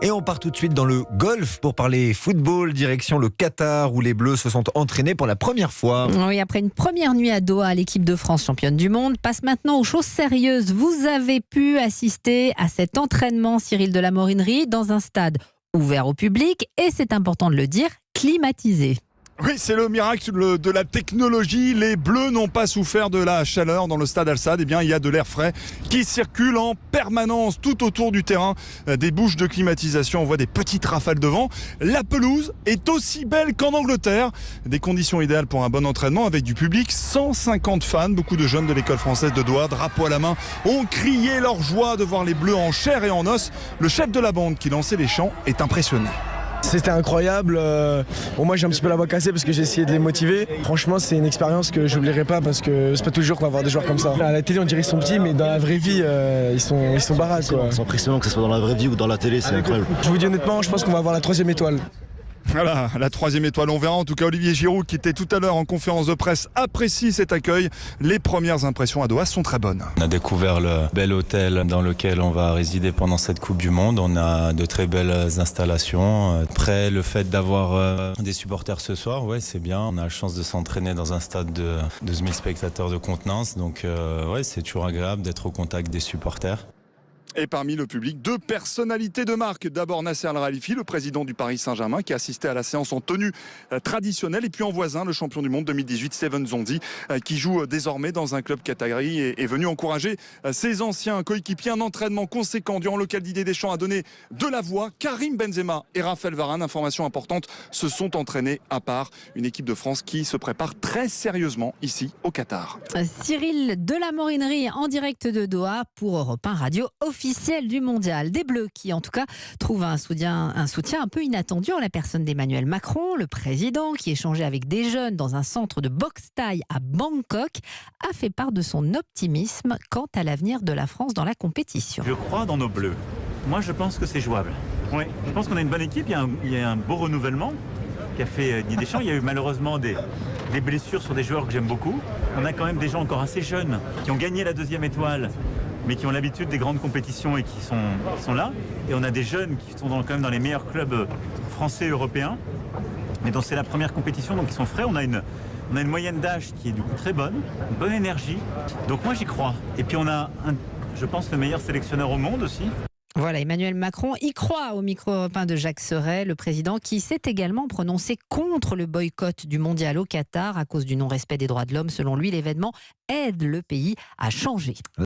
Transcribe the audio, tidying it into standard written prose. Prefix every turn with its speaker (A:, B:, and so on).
A: Et on part tout de suite dans le golf pour parler football, direction le Qatar où les Bleus se sont entraînés pour la première fois.
B: Oui, après une première nuit à Doha, l'équipe de France, championne du monde, passe maintenant aux choses sérieuses. Vous avez pu assister à cet entraînement, Cyril de la Morinerie, dans un stade ouvert au public et, c'est important de le dire, climatisé.
C: Oui, c'est le miracle de la technologie. Les Bleus n'ont pas souffert de la chaleur dans le stade Al-Sadd. Eh bien, il y a de l'air frais qui circule en permanence tout autour du terrain. Des bouches de climatisation, on voit des petites rafales de vent. La pelouse est aussi belle qu'en Angleterre. Des conditions idéales pour un bon entraînement avec du public. 150 fans, beaucoup de jeunes de l'école française de Doha, drapeau à la main, ont crié leur joie de voir les Bleus en chair et en os. Le chef de la bande qui lançait les chants est impressionné.
D: C'était incroyable. Bon, moi j'ai un petit peu la voix cassée parce que j'ai essayé de les motiver. Franchement, c'est une expérience que j'oublierai pas parce que c'est pas tous les jours qu'on va voir des joueurs comme ça. À la télé, on dirait qu'ils sont petits, mais dans la vraie vie, ils sont baraques.
E: C'est impressionnant que ce soit dans la vraie vie ou dans la télé, c'est incroyable.
D: Je vous dis honnêtement, je pense qu'on va avoir la 3e étoile.
C: Voilà, la 3e étoile, on verra. En tout cas, Olivier Giroud, qui était tout à l'heure en conférence de presse, apprécie cet accueil. Les premières impressions à Doha sont très bonnes.
F: On a découvert le bel hôtel dans lequel on va résider pendant cette Coupe du Monde. On a de très belles installations. Après, le fait d'avoir des supporters ce soir, ouais, c'est bien. On a la chance de s'entraîner dans un stade de 12 000 spectateurs de contenance. Donc, ouais, c'est toujours agréable d'être au contact des supporters.
C: Et parmi le public, 2 personnalités de marque. D'abord Nasser Al-Khelaifi, le président du Paris Saint-Germain, qui a assisté à la séance en tenue traditionnelle. Et puis en voisin, le champion du monde 2018, Steven Zondi, qui joue désormais dans un club qatari et est venu encourager ses anciens coéquipiers. Un entraînement conséquent durant lequel Didier Deschamps a donné de la voix. Karim Benzema et Raphaël Varane, information importante, se sont entraînés à part. Une équipe de France qui se prépare très sérieusement ici au Qatar.
B: Cyril de la Morinerie en direct de Doha pour Europe 1 Radio officielle du mondial. Des Bleus qui, en tout cas, trouvent un soutien un peu inattendu en la personne d'Emmanuel Macron, le président qui échangeait avec des jeunes dans un centre de boxe thaï à Bangkok, a fait part de son optimisme quant à l'avenir de la France dans la compétition.
G: Je crois dans nos Bleus. Moi, je pense que c'est jouable. Oui, je pense qu'on a une bonne équipe. Il y a un beau renouvellement qu'a fait Didier Deschamps. Il y a eu malheureusement des blessures sur des joueurs que j'aime beaucoup. On a quand même des gens encore assez jeunes qui ont gagné la 2e étoile, mais qui ont l'habitude des grandes compétitions et qui sont là. Et on a des jeunes qui sont quand même dans les meilleurs clubs français et européens, mais dont c'est la première compétition, donc ils sont frais. On a une moyenne d'âge qui est du coup très bonne, une bonne énergie. Donc moi j'y crois. Et puis on a, je pense, le meilleur sélectionneur au monde aussi.
B: Voilà, Emmanuel Macron y croit au micro européen de Jacques Serret, le président qui s'est également prononcé contre le boycott du mondial au Qatar à cause du non-respect des droits de l'homme. Selon lui, l'événement aide le pays à changer.